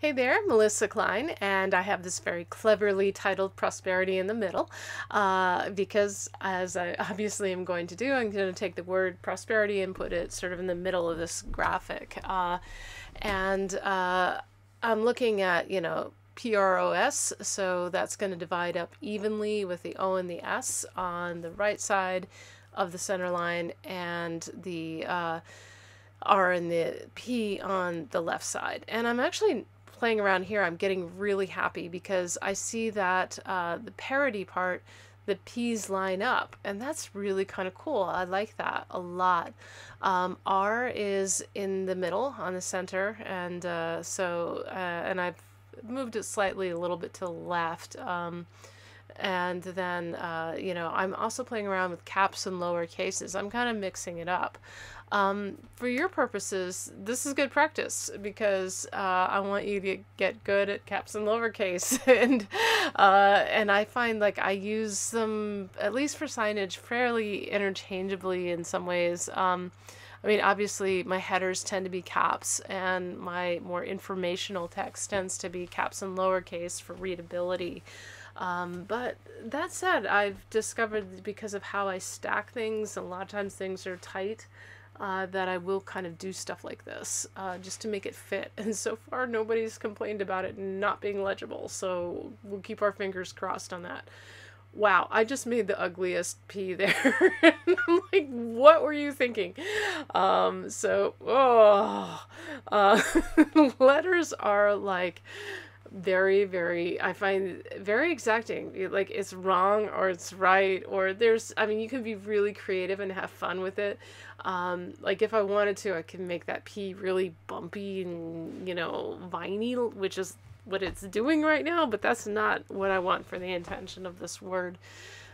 Hey there, Melissa Klein, and I have this very cleverly titled Prosperity in the Middle because, as I obviously am going to do, I'm going to take the word prosperity and put it sort of in the middle of this graphic. And I'm looking at, PROS, so that's going to divide up evenly with the O and the S on the right side of the center line and the R and the P on the left side. And I'm actually playing around here. I'm getting really happy because I see that the parity part, the P's line up, and that's really kind of cool. I like that a lot. R is in the middle on the center, and and I've moved it slightly a little bit to the left. And then, I'm also playing around with caps and lower cases. I'm kind of mixing it up. For your purposes, this is good practice because I want you to get good at caps and lowercase, and I find like I use them at least for signage fairly interchangeably in some ways. I mean, obviously, my headers tend to be caps, and my more informational text tends to be caps and lowercase for readability. But that said, I've discovered because of how I stack things, a lot of times things are tight, that I will kind of do stuff like this just to make it fit. And so far, nobody's complained about it not being legible, so we'll keep our fingers crossed on that. Wow, I just made the ugliest P there. I'm like, what were you thinking? Uh, letters are like very, very, I find very exacting. Like it's wrong or it's right, or I mean, you can be really creative and have fun with it. Like if I wanted to, I can make that P really bumpy and, viney, which is what it's doing right now, but that's not what I want for the intention of this word.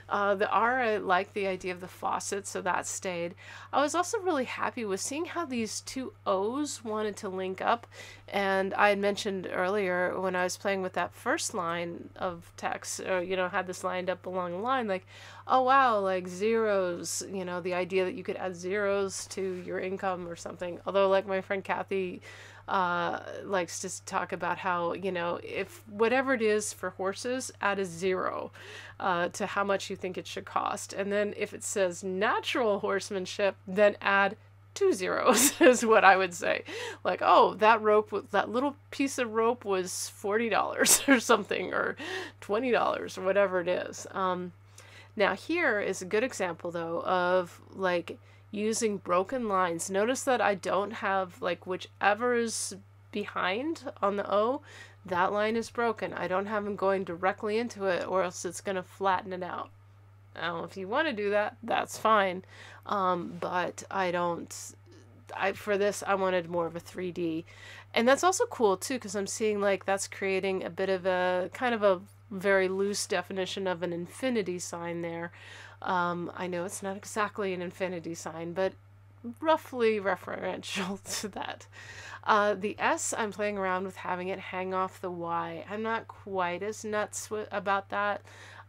The R, I like the idea of the faucet, so that stayed. I was also really happy with seeing how these two O's wanted to link up. And I had mentioned earlier when I was playing with that first line of text, or, had this lined up along the line, like, oh wow, like zeros, the idea that you could add zeros to your income or something. Although, like my friend Kathy likes to talk about how, if whatever it is for horses, add a zero to how much you think it should cost. And then if it says natural horsemanship, then add two zeros is what I would say. Like, oh, that little piece of rope was $40 or something, or $20 or whatever it is. Now here is a good example though of like using broken lines. Notice that I don't have like whichever is behind on the O, that line is broken. I don't have them going directly into it or else it's going to flatten it out. Now, if you want to do that, that's fine. But I don't, for this, I wanted more of a 3D. And that's also cool too, because I'm seeing like that's creating a bit of a kind of a very loose definition of an infinity sign there. I know it's not exactly an infinity sign, but roughly referential to that. The S, I'm playing around with having it hang off the Y. I'm not quite as nuts about that,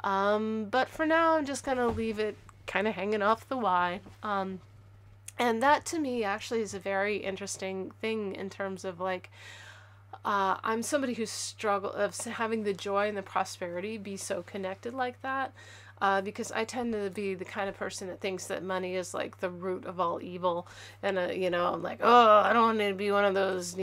but for now I'm just going to leave it kind of hanging off the Y. And that to me actually is a very interesting thing in terms of like, I'm somebody who's struggled of having the joy and the prosperity be so connected like that. Because I tend to be the kind of person that thinks that money is like the root of all evil. And, I'm like, oh, I don't want to be one of those,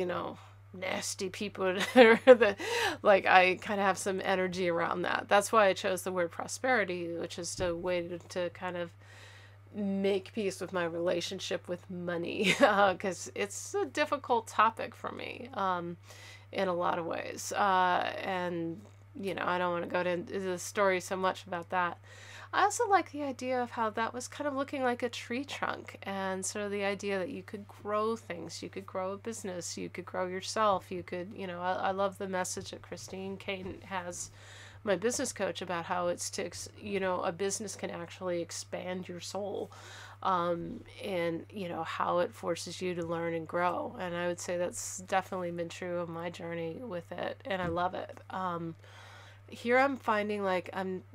nasty people that, like, I kind of have some energy around that. That's why I chose the word prosperity, which is a way to kind of make peace with my relationship with money, because it's a difficult topic for me in a lot of ways. And I don't want to go into the story so much about that. I also like the idea of how that was kind of looking like a tree trunk, and sort of the idea that you could grow things, you could grow a business, you could grow yourself, you could, I love the message that Christine Kane has, my business coach, about how it's to, a business can actually expand your soul, and, how it forces you to learn and grow. And I would say that's definitely been true of my journey with it, and I love it. here I'm finding like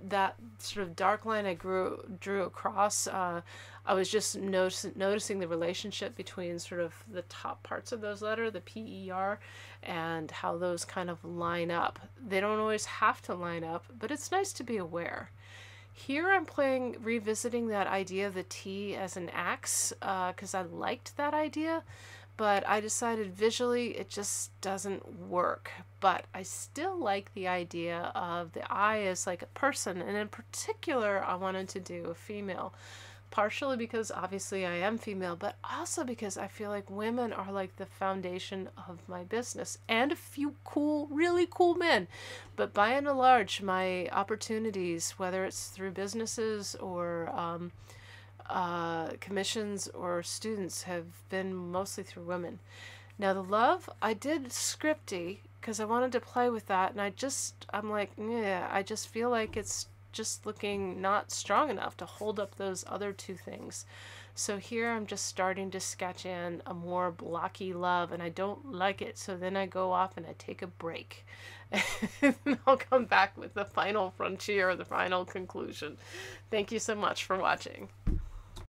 that sort of dark line I drew across. I was just noticing the relationship between sort of the top parts of those letters, the PER, and how those kind of line up. They don't always have to line up, but it's nice to be aware. Here I'm revisiting that idea of the T as an axe, because I liked that idea, but I decided visually it just doesn't work. But I still like the idea of the I as like a person, and in particular, I wanted to do a female. Partially because obviously I am female, but also because I feel like women are like the foundation of my business, and a few cool, really cool men. But by and large, my opportunities, whether it's through businesses or commissions or students, have been mostly through women. Now the love, I did scripty because I wanted to play with that, and I'm like, yeah, I just feel like it's just looking not strong enough to hold up those other two things. So here I'm just starting to sketch in a more blocky love, and I don't like it, so then I go off and I take a break. And I'll come back with the final frontier, the final conclusion. Thank you so much for watching.